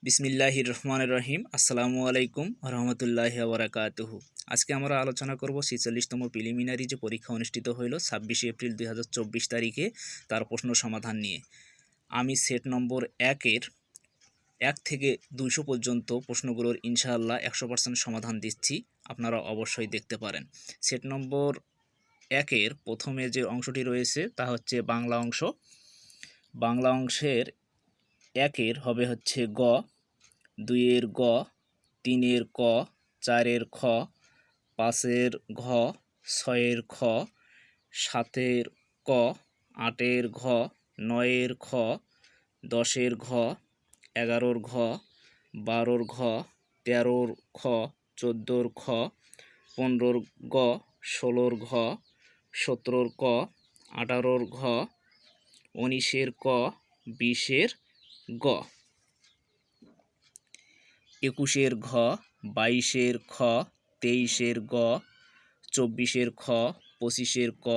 বিসমিল্লাহির রহমানির রহিম। আসসালামু আলাইকুম রহমতুল্লাহি ওয়া বারাকাতুহু। আজকে আমরা আলোচনা করব ৪৬তম প্রিলিমিনারি যে পরীক্ষা অনুষ্ঠিত হইল ২৬শে এপ্রিল ২০২৪ তারিখে, তার প্রশ্ন সমাধান নিয়ে। আমি সেট নম্বর ১ থেকে ২০০ পর্যন্ত প্রশ্নগুলোর ইনশাআল্লাহ ১০০% সমাধান দিচ্ছি, আপনারা অবশ্যই দেখতে পারেন। সেট নম্বর ১ প্রথমে যে অংশটি রয়েছে তা হচ্ছে বাংলা অংশ। বাংলা অংশের ১ হবে হচ্ছে গ, ২ গ, ৩ ক, ৪ খ, ৫ ঘ, ৬ খ, ৭ ক, ৮ ঘ, ৯ খ, ১০ ঘ, ১১ ঘ, ১২ ঘ, ১৩ খ, ১৪ খ, ১৫ গ, ১৬ ঘ, ১৭ ক, ১৮ ঘ, ১৯ ক, ২০ গ, ২১ ঘ, ২২ খ, ২৩ গ, ২৪ খ, ২৫ ক,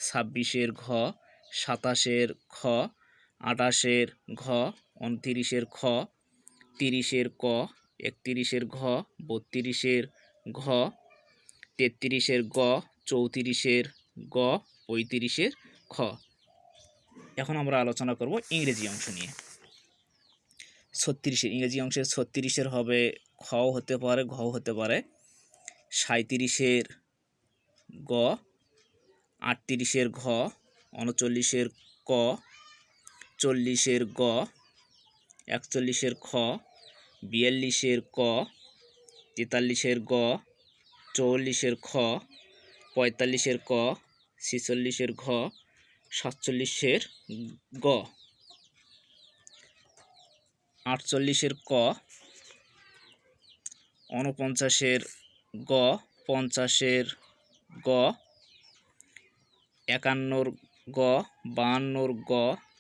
২৬ ঘ, ২৭ খ, ২৮ ঘ, ২৯ খ, ৩০ ক, ৩১ ঘ, ৩২ ঘ, ৩৩ গ, ৩৪ গ, ৩৫ খ। এখন আমরা আলোচনা করব ইংরেজি অংশ নিয়ে। ৩৬ ইংরেজি অংশের ৩৬ হবে খ হতে পারে, ঘ হতে পারে। ৩৭ গ, ৩৮ ঘ, ৩৯ ক, ৪০ গ, ৪১ খ, ৪২ ক, ৪৩ গ, ৪৪ খ, ৪৫ ক, ৪৬ ঘ, ৪৭ গ, ৪৮ ক, ৪৯ গ, ৫০ গ, ৫১ গ, ৫২ গ,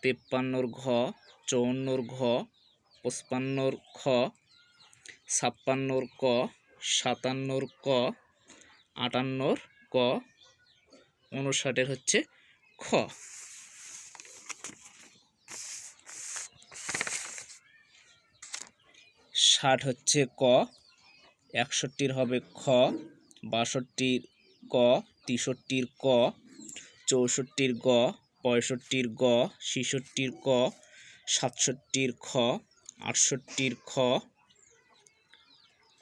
৫৩ ঘ, ৫৪ ঘ, ৫৫ খ, ৫৬ ক, ৫৭ ক, ৫৮ ক, ৫৯ হচ্ছে খ। ষাট হচ্ছে ক, ৬১ হবে খ, ৬২ ক, ৬৩ ক, ৬৪ গ, ৬৫ গ, ৬৬ ক, ৬৭ খ, ৬৮ খ,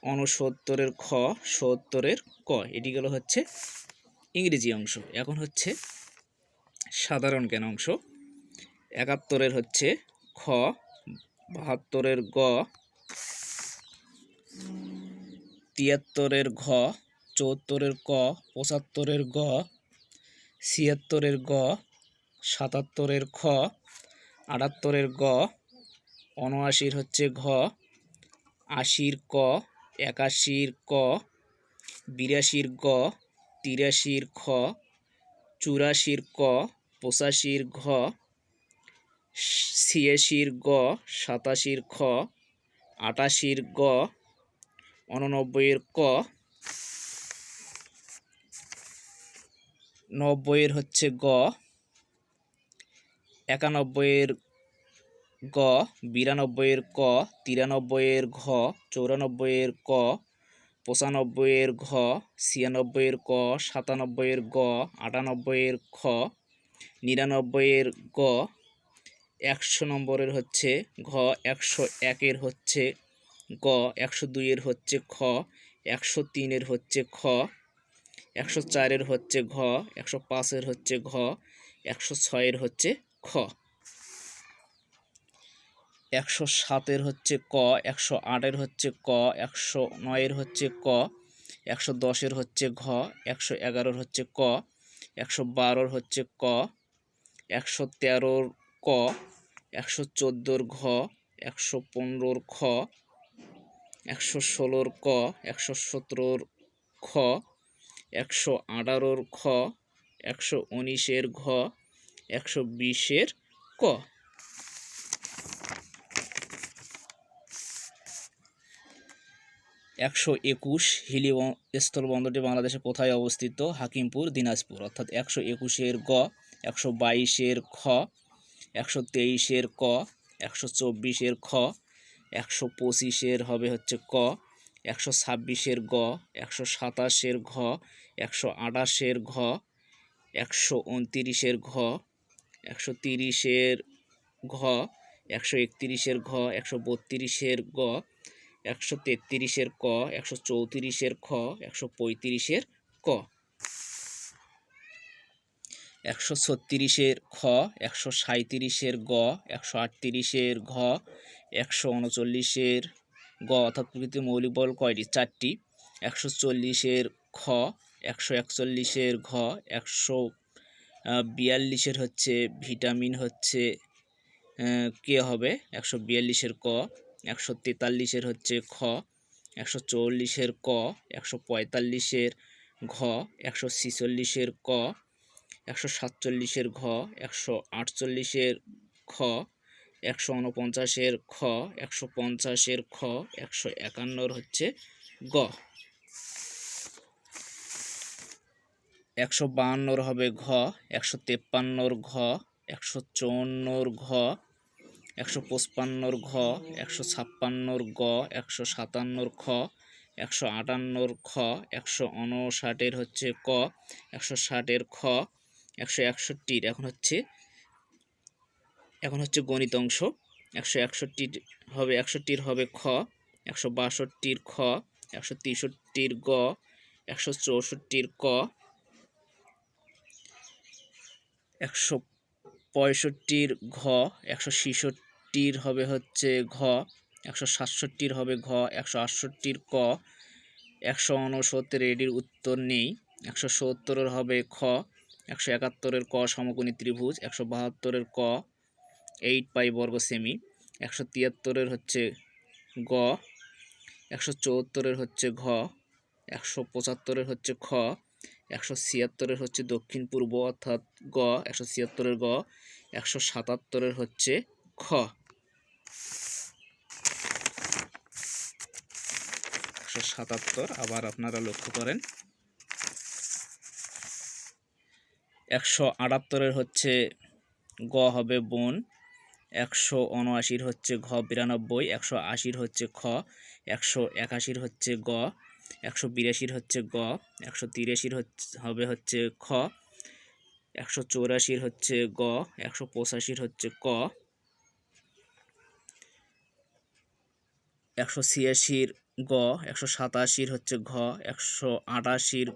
৬৯ খ, ৭০ ক। এটিগুলো হচ্ছে ইংরেজি অংশ। এখন হচ্ছে সাধারণ জ্ঞান অংশ। ৭১ হচ্ছে খ, ৭২ গ, ৭৩ ঘ, ৭৪ ক, ৭৫ গ, ৭৬ গ, ৭৭ খ, ৭৮ গ, ৭৯ হচ্ছে ঘ, ৮০ ক, ৮১ ক, ৮২ গ, ৮৩ খ, ৮৪ ক, ৮৫ ঘ, ৮৬ গ, ৮৭ খ, ৮৮ গ, ৮৯ ক, ৯০ হচ্ছে গ, ৯১ গ, ৯২ ক, ৯৩ ঘ, ৯৪ ক, ৯৫ ঘ, ৯৬ ক, ৯৭ গ, ৯৮ খ, ৯৯ গ, ১০০ হচ্ছে ঘ, ১০১ হচ্ছে গ, ১০২ হচ্ছে খ, ১০৩ হচ্ছে খ, ১০৪ হচ্ছে ঘ, ১০৫ হচ্ছে ঘ, ১০৬ হচ্ছে খ, ১০৭ হচ্ছে ক, ১০৮ হচ্ছে ক, ১০৯ হচ্ছে ক, ১১০ হচ্ছে ঘ, ১১১ হচ্ছে ক, ১১২ হচ্ছে ক, ১১৩ ক, ১১৪ ঘ, ১১৫ খ, ১১৬ ক, ১১৭ খ, ১১৮ খ, ১১৯ ঘ, ১২০ ক। একশো ২১ হিলি স্থলবন্দরটি বাংলাদেশের কোথায় অবস্থিত? হাকিমপুর, দিনাজপুর। অর্থাৎ ১২১ গ, ১২২ খ, ১২৩ ক, ১২৪ খ, 125-এর হবে হচ্ছে ক, 126-এর গ, 127-এর ঘ, 128-এর ঘ, 129-এর ঘ, 130-এর ঘ, 131-এর ঘ, 132-এর গ, 133-এর ক, 134-এর খ, 135-এর ক, 136-এর খ, 137-এর গ, 138-এর ঘ, 139-এর গ অর্থাৎ প্রকৃতির মৌলিক বল কয়টি? 4টি। 140-এর খ, 141-এর ঘ, 142-এর হচ্ছে ভিটামিন হচ্ছে কে হবে 142-এর ক, 143-এর হচ্ছে খ, 144-এর ক, 145-এর ঘ, 146-এর ক, 147-এর ঘ, 148-এর খ, 149-এর খ, 150-এর খ, 151-এর হচ্ছে গ, 152-এর হবে ঘ, 153-এর ঘ, 154-এর ঘ, 155-এর ঘ, 156-এর গ, 157-এর খ, 158-এর খ, 159-এর হচ্ছে ক, 160-এর খ, 161-এর এখন হচ্ছে গণিত অংশ। 161-এর হবে 61-এর হবে খ, 162-এর খ, 163-এর গ, 164-এর ক, 165-এর ঘ, 166-এর হবে হচ্ছে ঘ, 167-এর হবে ঘ, 168-এর ক, 169 এটির উত্তর নেই। 170-এর হবে খ, 171-এর ক সমকোণী ত্রিভুজ, 172-এর ক 8 পাই বর্গ সেমি, 173-এর হচ্ছে গ, 174-এর হচ্ছে ঘ, 175-এর হচ্ছে খ, 176-এর হচ্ছে দক্ষিণ পূর্ব অর্থাৎ গ, 176-এর গ, 177-এর হচ্ছে খ। 177 আবার আপনারা লক্ষ্য করেন। 178-এর হচ্ছে গ হবে বন, 179-এর হচ্ছে ঘ 92, 180-এর হচ্ছে খ, 181-এর হচ্ছে গ, 182-এর হচ্ছে গ, 183-এর হবে হচ্ছে খ, 184-এর হচ্ছে গ, 185-এর হচ্ছে ক, 186-এর গ, 187-এর হচ্ছে ঘ, 188-এর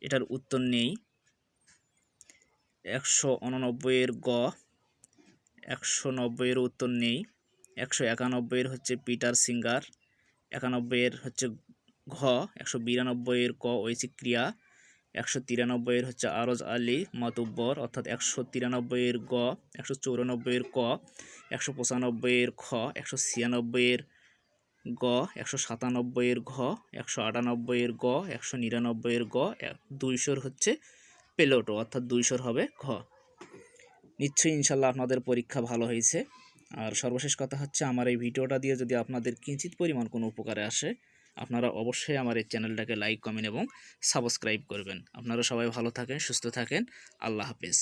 এটার উত্তর নেই, 189-এর গ, 190-এর উত্তর নেই, 191-এর হচ্ছে পিটার সিঙ্গার, 91-এর হচ্ছে ঘ, 192-এর ক ঐচ্ছিক ক্রিয়া, 193-এর হচ্ছে আরজ আলী মাতুব্বর অর্থাৎ 193-এর গ, 194-এর ক, 195-এর খ, 196-এর গ, 197-এর ঘ, 198-এর গ, 199-এর গ, 200-এর হচ্ছে পেলোটো অর্থাৎ 200-এর হবে ঘ। নিশ্চয়ই ইনশাল্লাহ আপনাদের পরীক্ষা ভালো হয়েছে। আর সর্বশেষ কথা হচ্ছে আমার এই ভিডিওটা দিয়ে যদি আপনাদের কিঞ্চিত পরিমাণ কোনো উপকারে আসে আপনারা অবশ্যই আমার এই চ্যানেলটাকে লাইক, কমেন্ট এবং সাবস্ক্রাইব করবেন। আপনারা সবাই ভালো থাকেন, সুস্থ থাকেন। আল্লাহ হাফেজ।